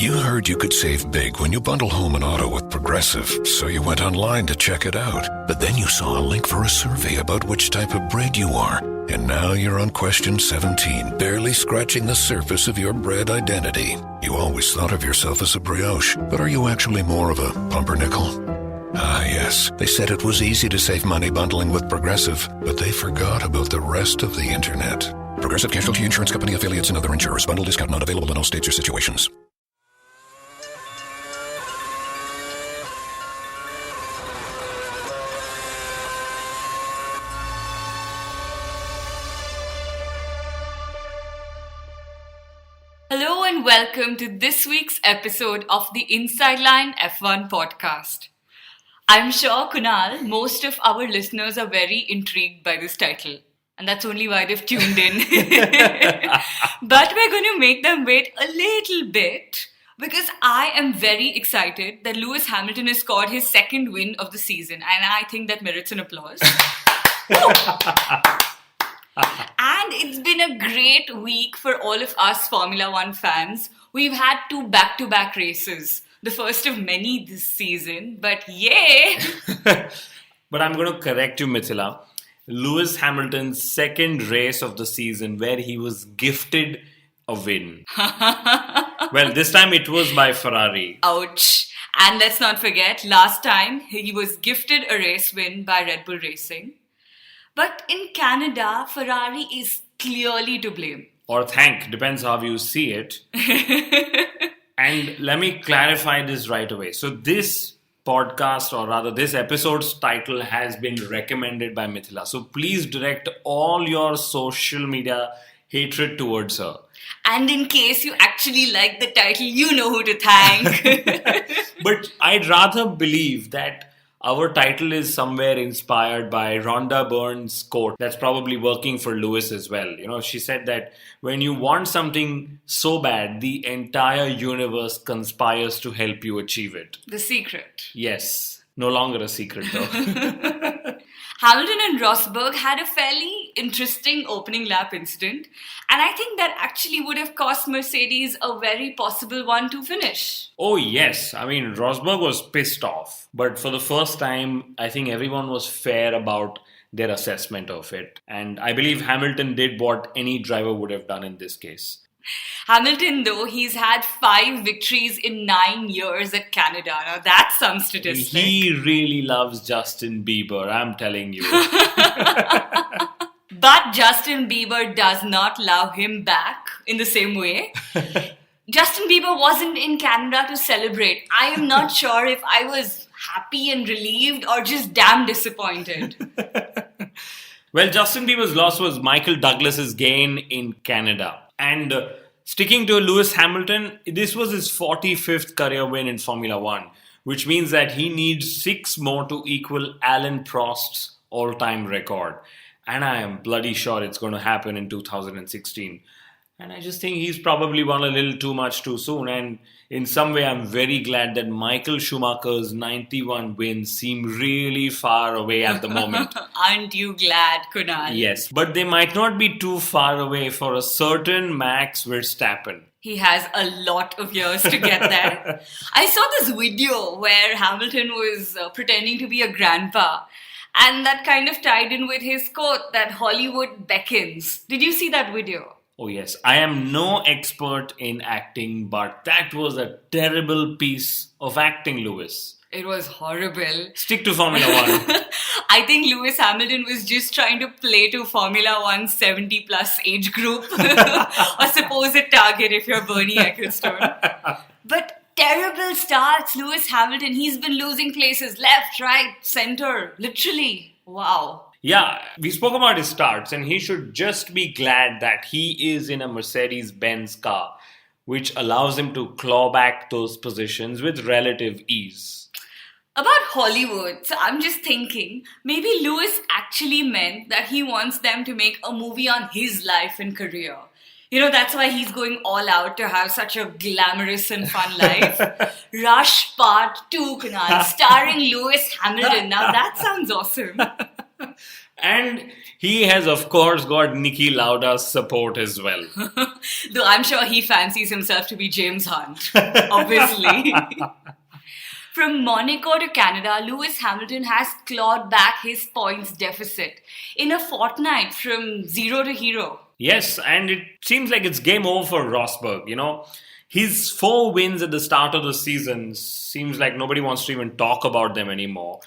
You heard you could save big when you bundle home and auto with Progressive, so you went online to check it out. But then you saw a link for a survey about which type of bread you are. And now you're on question 17, barely scratching the surface of your bread identity. You always thought of yourself as a brioche, but are you actually more of a pumpernickel? Ah, yes. They said it was easy to save money bundling with Progressive, but they forgot about the rest of the internet. Progressive Casualty Insurance Company, affiliates, and other insurers. Bundle discount not available in all states or situations. Hello and welcome to this week's episode of the Inside Line F1 podcast. I'm sure, Kunal, most of our listeners are very intrigued by this title. And that's only why they've tuned in. But we're going to make them wait a little bit because I am very excited that Lewis Hamilton has scored his second win of the season. And I think that merits an applause. And it's been a great week for all of us Formula One fans. We've had 2 back-to-back races. The first of many this season, but yay! But I'm going to correct you, Mithila. Lewis Hamilton's second race of the season where he was gifted a win. Well, this time it was by Ferrari. Ouch. And let's not forget, last time he was gifted a race win by Red Bull Racing. But in Canada, Ferrari is clearly to blame. Or thank, depends how you see it. And let me clarify this right away. So this podcast, or rather this episode's title, has been recommended by Mithila. So please direct all your social media hatred towards her. And in case you actually like the title, you know who to thank. But I'd rather believe that our title is somewhere inspired by Rhonda Byrne's quote that's probably working for Lewis as well. You know, she said that when you want something so bad, the entire universe conspires to help you achieve it. The secret. Yes. No longer a secret though. Hamilton and Rosberg had a fairly interesting opening lap incident, and I think that actually would have cost Mercedes a very possible 1-2 finish. Oh yes, I mean Rosberg was pissed off, but for the first time I think everyone was fair about their assessment of it, and I believe Hamilton did what any driver would have done in this case. Hamilton, though, he's had 5 victories in 9 years at Canada. Now, that's some statistic. He really loves Justin Bieber, I'm telling you. But Justin Bieber does not love him back in the same way. Justin Bieber wasn't in Canada to celebrate. I am not sure if I was happy and relieved or just damn disappointed. Well, Justin Bieber's loss was Michael Douglas's gain in Canada. And sticking to Lewis Hamilton, this was his 45th career win in Formula One, which means that he needs 6 more to equal Alan Prost's all-time record. And I am bloody sure it's going to happen in 2016. And I just think he's probably won a little too much too soon. And in some way, I'm very glad that Michael Schumacher's 91 wins seem really far away at the moment. Aren't you glad, Kunal? Yes, but they might not be too far away for a certain Max Verstappen. He has a lot of years to get there. I saw this video where Hamilton was pretending to be a grandpa. And that kind of tied in with his quote that Hollywood beckons. Did you see that video? Oh yes, I am no expert in acting, but that was a terrible piece of acting, Lewis. It was horrible. Stick to Formula One. I think Lewis Hamilton was just trying to play to Formula One's 70-plus age group. Or suppose a target if you're Bernie Ecclestone. But terrible starts, Lewis Hamilton. He's been losing places left, right, center. Literally. Wow. Yeah, we spoke about his starts, and he should just be glad that he is in a Mercedes-Benz car, which allows him to claw back those positions with relative ease. About Hollywood, so I'm just thinking, maybe Lewis actually meant that he wants them to make a movie on his life and career. You know, that's why he's going all out to have such a glamorous and fun life. Rush Part 2, Kunal, starring Lewis Hamilton. Now that sounds awesome. And he has, of course, got Niki Lauda's support as well. Though I'm sure he fancies himself to be James Hunt, obviously. From Monaco to Canada, Lewis Hamilton has clawed back his points deficit in a fortnight from 0 to hero. Yes, and it seems like it's game over for Rosberg, His 4 wins at the start of the season seems like nobody wants to even talk about them anymore.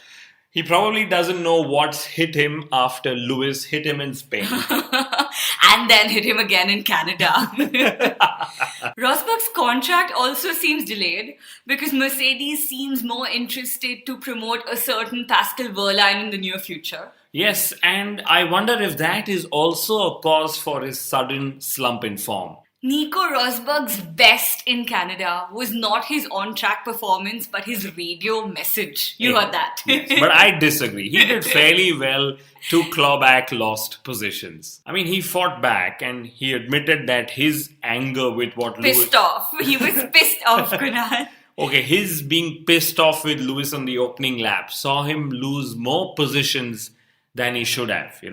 He probably doesn't know what's hit him after Lewis hit him in Spain. And then hit him again in Canada. Rosberg's contract also seems delayed because Mercedes seems more interested to promote a certain Pascal Wehrlein in the near future. Yes, and I wonder if that is also a cause for his sudden slump in form. Nico Rosberg's best in Canada was not his on-track performance, but his radio message. You heard that. Yes, but I disagree. He did fairly well to claw back lost positions. I mean, he fought back and he admitted that his anger with what Pissed off. He was pissed off, Kunal. Okay, his being pissed off with Lewis on the opening lap saw him lose more positions than he should have,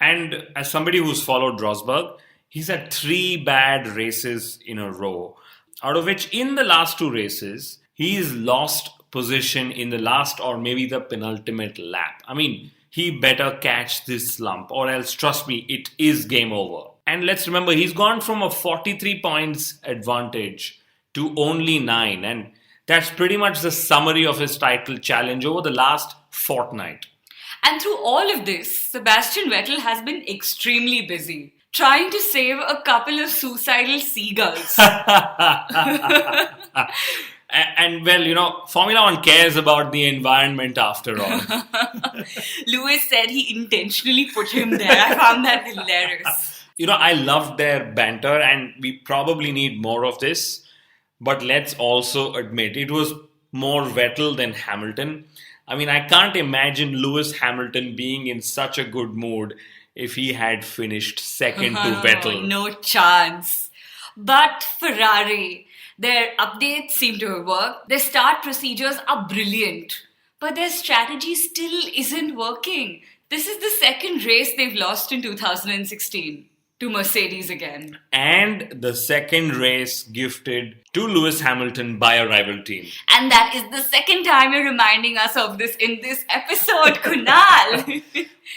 And as somebody who's followed Rosberg, he's had 3 bad races in a row, out of which in the last 2 races, he's lost position in the last or maybe the penultimate lap. I mean, he better catch this slump or else, trust me, it is game over. And let's remember, he's gone from a 43 points advantage to only 9. And that's pretty much the summary of his title challenge over the last fortnight. And through all of this, Sebastian Vettel has been extremely busy, trying to save a couple of suicidal seagulls. And well, Formula One cares about the environment after all. Lewis said he intentionally put him there. I found that hilarious. I loved their banter and we probably need more of this. But let's also admit, it was more Vettel than Hamilton. I mean, I can't imagine Lewis Hamilton being in such a good mood if he had finished second to Vettel. No chance. But Ferrari, their updates seem to have worked. Their start procedures are brilliant. But their strategy still isn't working. This is the second race they've lost in 2016 to Mercedes again. And the second race gifted to Lewis Hamilton by a rival team. And that is the second time you're reminding us of this in this episode, Kunal.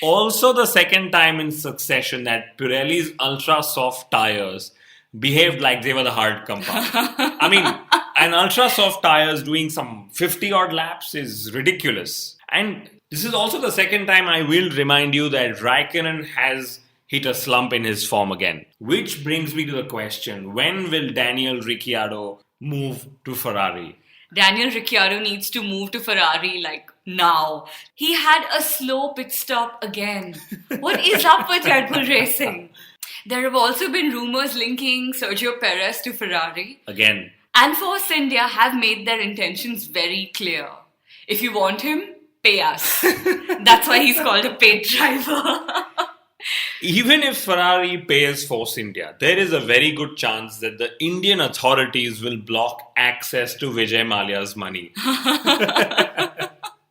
Also the second time in succession that Pirelli's ultra soft tires behaved like they were the hard compound. I mean, an ultra soft tires doing some 50 odd laps is ridiculous. And this is also the second time I will remind you that Raikkonen has hit a slump in his form again. Which brings me to the question, when will Daniel Ricciardo move to Ferrari? Daniel Ricciardo needs to move to Ferrari now. He had a slow pit stop again. What is up with Red Bull Racing? There have also been rumours linking Sergio Perez to Ferrari. Again. And Force India have made their intentions very clear. If you want him, pay us. That's why he's called a paid driver. Even if Ferrari pays Force India, there is a very good chance that the Indian authorities will block access to Vijay Mallya's money.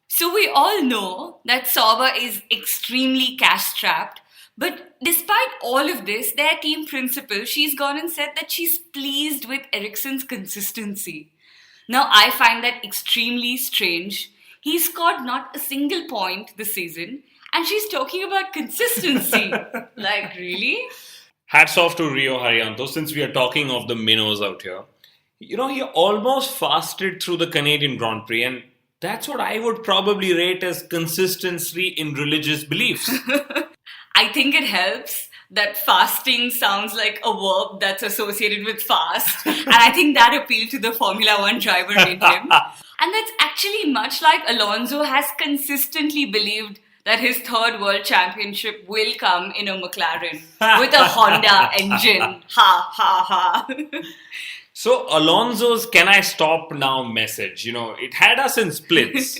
So we all know that Sauber is extremely cash-strapped. But despite all of this, their team principal, she's gone and said that she's pleased with Ericsson's consistency. Now, I find that extremely strange. He scored not a single point this season. And she's talking about consistency. Really? Hats off to Rio Haryanto, since we are talking of the minnows out here. He almost fasted through the Canadian Grand Prix, and that's what I would probably rate as consistency in religious beliefs. I think it helps that fasting sounds like a verb that's associated with fast. And I think that appealed to the Formula One driver in him. And that's actually much like Alonso has consistently believed that his third world championship will come in a McLaren with a Honda engine. Ha, ha, ha. So Alonso's "can I stop now" message, it had us in splits.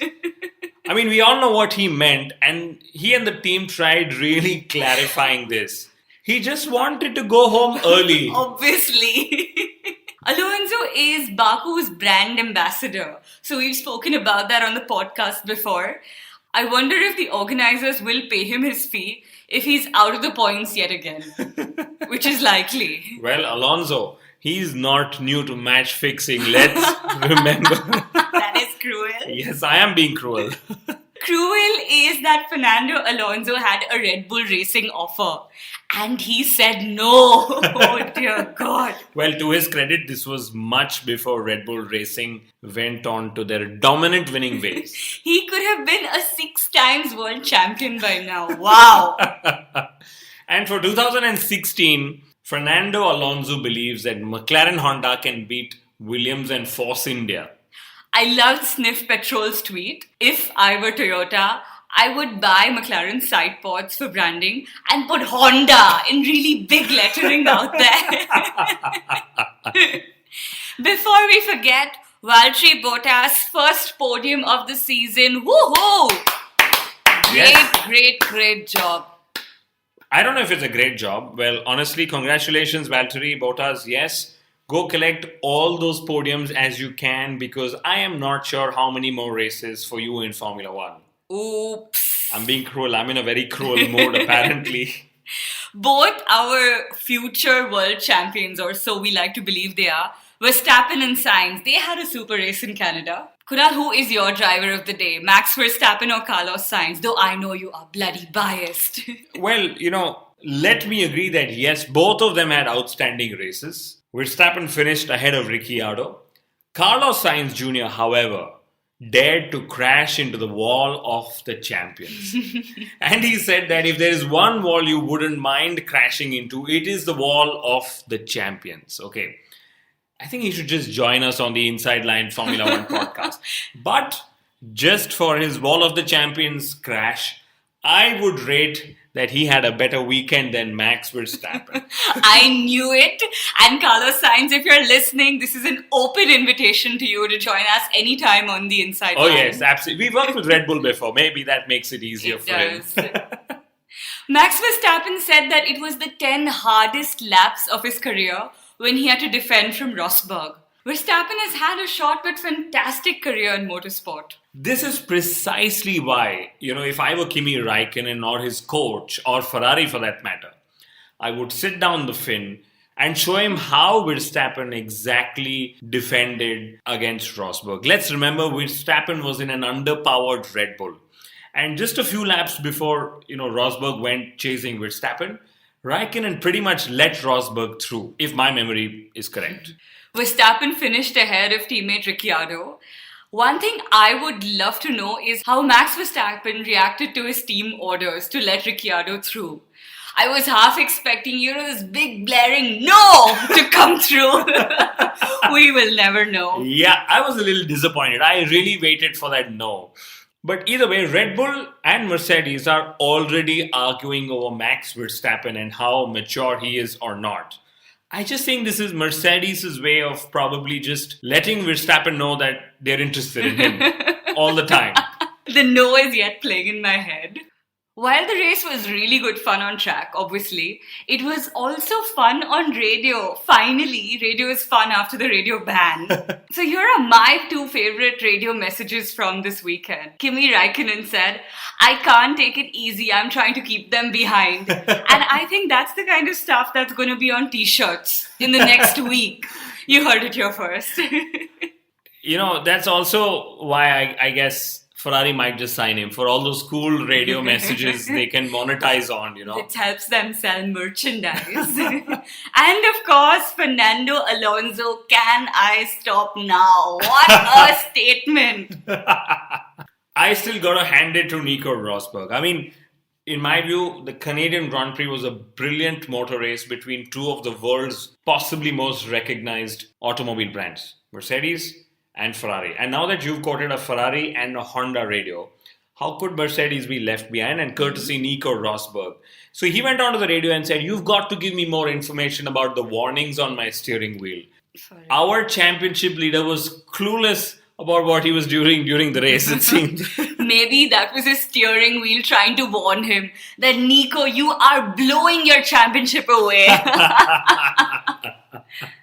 I mean, we all know what he meant, and he and the team tried really clarifying this. He just wanted to go home early. Obviously. Alonso is Baku's brand ambassador. So we've spoken about that on the podcast before. I wonder if the organizers will pay him his fee if he's out of the points yet again, which is likely. Well, Alonso, he's not new to match fixing. Let's remember. That is cruel. Yes, I am being cruel. Cruel is that Fernando Alonso had a Red Bull Racing offer and he said no. Oh dear God. Well, to his credit, this was much before Red Bull Racing went on to their dominant winning ways. He could have been a 6 times world champion by now. Wow. And for 2016, Fernando Alonso believes that McLaren Honda can beat Williams and Force India. I loved Sniff Petrol's tweet. If I were Toyota, I would buy McLaren side pods for branding and put Honda in really big lettering out there. Before we forget, Valtteri Bottas' first podium of the season. Woohoo! Yes. Great job. I don't know if it's a great job. Well, honestly, congratulations, Valtteri Bottas. Yes, go collect all those podiums as you can because I am not sure how many more races for you in Formula One. Oops. I'm being cruel. I'm in a very cruel mode, apparently. Both our future world champions, or so we like to believe they are, Verstappen and Sainz, they had a super race in Canada. Kunal, who is your driver of the day? Max Verstappen or Carlos Sainz? Though I know you are bloody biased. Well, let me agree that yes, both of them had outstanding races. Verstappen finished ahead of Ricciardo. Carlos Sainz Jr., however, dared to crash into the wall of the champions. And he said that if there is one wall you wouldn't mind crashing into, it is the wall of the champions. Okay. I think he should just join us on the Inside Line Formula One podcast. But just for his wall of the champions crash, I would rate that he had a better weekend than Max Verstappen. I knew it. And Carlos Sainz, if you're listening, this is an open invitation to you to join us anytime on the Inside Line. Oh yes, absolutely. We worked with Red Bull before. Maybe that makes it easier for him. Max Verstappen said that it was the 10 hardest laps of his career when he had to defend from Rosberg. Verstappen has had a short but fantastic career in motorsport. This is precisely why, if I were Kimi Raikkonen or his coach, or Ferrari for that matter, I would sit down the Finn and show him how Verstappen exactly defended against Rosberg. Let's remember, Verstappen was in an underpowered Red Bull. And just a few laps before, Rosberg went chasing Verstappen, Raikkonen pretty much let Rosberg through, if my memory is correct. Verstappen finished ahead of teammate Ricciardo. One thing I would love to know is how Max Verstappen reacted to his team orders to let Ricciardo through. I was half expecting, this big blaring no to come through. We will never know. Yeah, I was a little disappointed. I really waited for that no. But either way, Red Bull and Mercedes are already arguing over Max Verstappen and how mature he is or not. I just think this is Mercedes' way of probably just letting Verstappen know that they're interested in him all the time. The no is yet playing in my head. While the race was really good fun on track, obviously, it was also fun on radio. Finally, radio is fun after the radio ban. So here are my 2 favorite radio messages from this weekend. Kimi Raikkonen said, "I can't take it easy, I'm trying to keep them behind." And I think that's the kind of stuff that's going to be on t-shirts in the next week. You heard it here first. That's also why I guess Ferrari might just sign him for all those cool radio messages they can monetize on, It helps them sell merchandise. And of course, Fernando Alonso, can I stop now? What a statement. I still gotta hand it to Nico Rosberg. I mean, in my view, the Canadian Grand Prix was a brilliant motor race between 2 of the world's possibly most recognized automobile brands, Mercedes and Ferrari. And now that you've quoted a Ferrari and a Honda radio, how could Mercedes be left behind? And courtesy Nico Rosberg. So he went onto the radio and said, "You've got to give me more information about the warnings on my steering wheel." Sorry. Our championship leader was clueless about what he was doing during the race, it seemed. Maybe that was his steering wheel trying to warn him that, "Nico, you are blowing your championship away."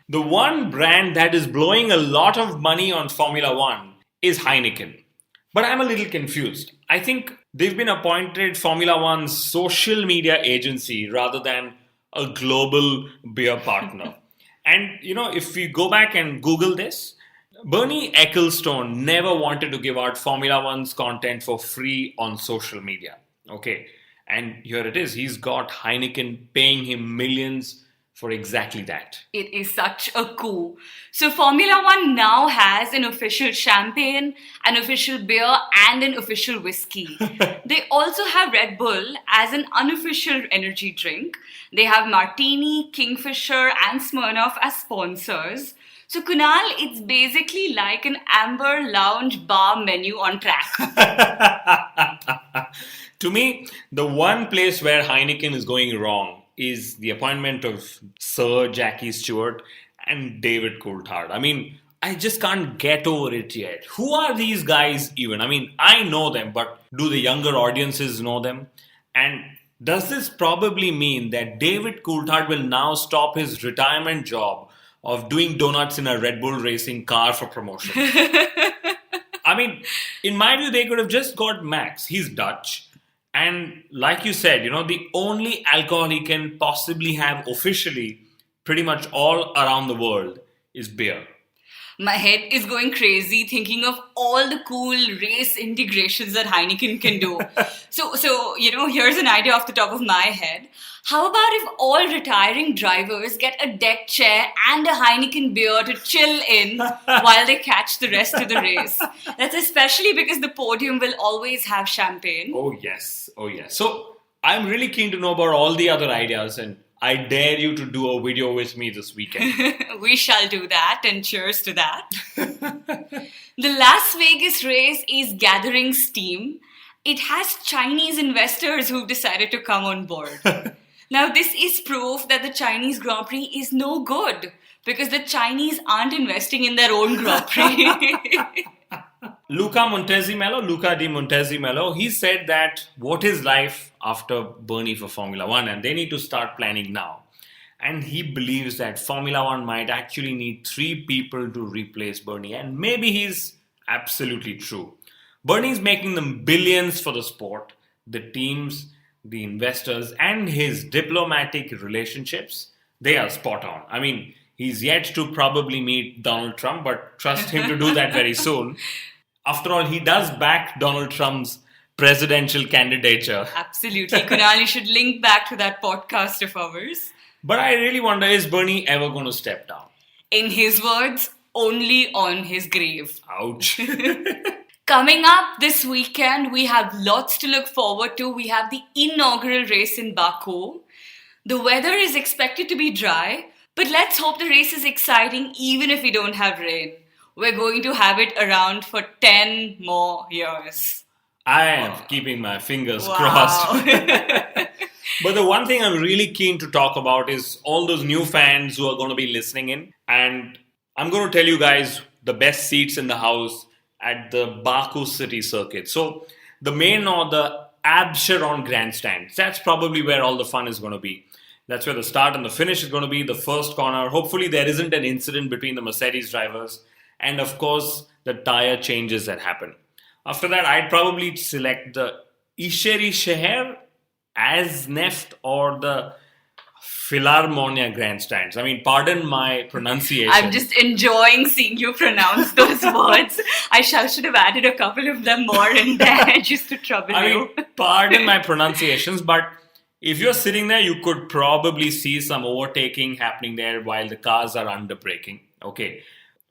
The one brand that is blowing a lot of money on Formula One is Heineken. But I'm a little confused. I think they've been appointed Formula One's social media agency rather than a global beer partner. And, if we go back and Google this, Bernie Ecclestone never wanted to give out Formula One's content for free on social media. Okay. And here it is. He's got Heineken paying him millions for exactly that. It is such a coup. So Formula One now has an official champagne, an official beer, and an official whiskey. They also have Red Bull as an unofficial energy drink. They have Martini, Kingfisher, and Smirnoff as sponsors. So Kunal, it's basically like an amber lounge bar menu on track. To me, the one place where Heineken is going wrong is the appointment of Sir Jackie Stewart and David Coulthard. I mean, I just can't get over it yet. Who are these guys even? I mean, I know them, but do the younger audiences know them? And does this probably mean that David Coulthard will now stop his retirement job of doing donuts in a Red Bull racing car for promotion? I mean, in my view, they could have just got Max. He's Dutch. And like you said, the only alcohol he can possibly have officially pretty much all around the world is beer. My head is going crazy thinking of all the cool race integrations that Heineken can do. So here's an idea off the top of my head. How about if all retiring drivers get a deck chair and a Heineken beer to chill in while they catch the rest of the race? That's especially because the podium will always have champagne. Oh, yes. So I'm really keen to know about all the other ideas, and I dare you to do a video with me this weekend. We shall do that, and cheers to that. The Las Vegas race is gathering steam. It has Chinese investors who've decided to come on board. Now, this is proof that the Chinese Grand Prix is no good because the Chinese aren't investing in their own Grand Prix. Luca di Montezemelo, he said that what is life after Bernie for Formula One, and they need to start planning now. And he believes that Formula One might actually need 3 people to replace Bernie, and maybe he's absolutely true. Bernie's making them billions for the sport, the teams, the investors, and his diplomatic relationships. They are spot on. I mean, he's yet to probably meet Donald Trump, but trust him to do that very soon. After all, he does back Donald Trump's presidential candidature. Absolutely. Kunal, you should link back to that podcast of ours. But I really wonder, is Bernie ever going to step down? In his words, only on his grave. Ouch. Coming up this weekend, we have lots to look forward to. We have the inaugural race in Baku. The weather is expected to be dry, but let's hope the race is exciting even if we don't have rain. We're going to have it around for 10 more years. I am keeping my fingers crossed. But the one thing I'm really keen to talk about is all those new fans who are going to be listening in. And I'm going to tell you guys the best seats in the house at the Baku City circuit. So the main or the Absheron grandstand, that's probably where all the fun is going to be. That's where the start and the finish is going to be, the first corner. Hopefully there isn't an incident between the Mercedes drivers. And of course, the tire changes that happen. After that, I'd probably select the Isheri Sheher, Azneft, or the Philharmonia grandstands. I mean, pardon my pronunciation. I'm just enjoying seeing you pronounce those words. I should have added a couple of them more in there just to trouble you. I mean, pardon my pronunciations, but if you're sitting there, you could probably see some overtaking happening there while the cars are under braking. Okay.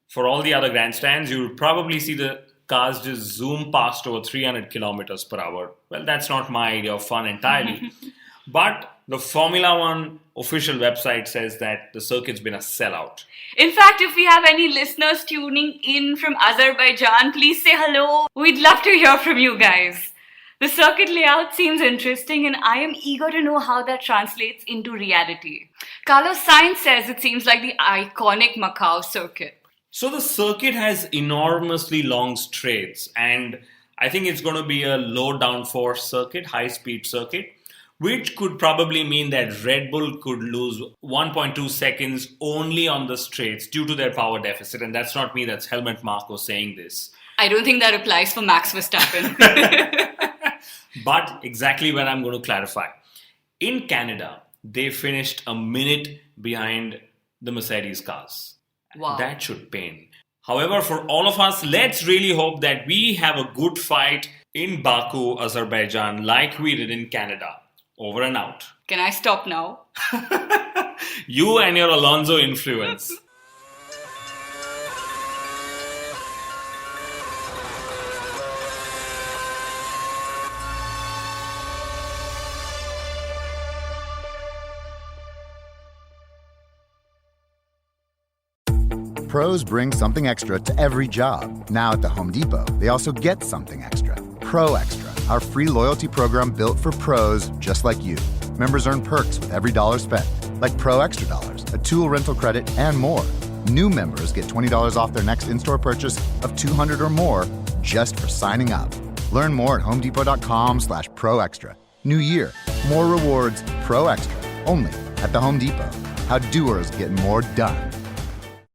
For all the other grandstands, you'll probably see the cars just zoom past over 300 kilometers per hour. Well, that's not my idea of fun entirely. But the Formula One official website says that the circuit's been a sellout. In fact, if we have any listeners tuning in from Azerbaijan, please say hello. We'd love to hear from you guys. The circuit layout seems interesting and I am eager to know how that translates into reality. Carlos Sainz says it seems like the iconic Macau circuit. So the circuit has enormously long straights, and I think it's going to be a low downforce circuit, high speed circuit, which could probably mean that Red Bull could lose 1.2 seconds only on the straights due to their power deficit. And that's not me, that's Helmut Marko saying this. I don't think that applies for Max Verstappen. But exactly where I'm going to clarify. In Canada, they finished a minute behind the Mercedes cars. Wow. That should pain. However, for all of us, let's really hope that we have a good fight in Baku, Azerbaijan, like we did in Canada. Over and out. Can I stop now? You and your Alonso influence. Pros bring something extra to every job. Now at the Home Depot, they also get something extra. Pro Extra, our free loyalty program built for pros just like you. Members earn perks with every dollar spent, like Pro Extra Dollars, a tool rental credit, and more. New members get $20 off their next in-store purchase of $200 or more just for signing up. Learn more at homedepot.com/Pro Extra. New year, more rewards, Pro Extra, only at the Home Depot. How doers get more done.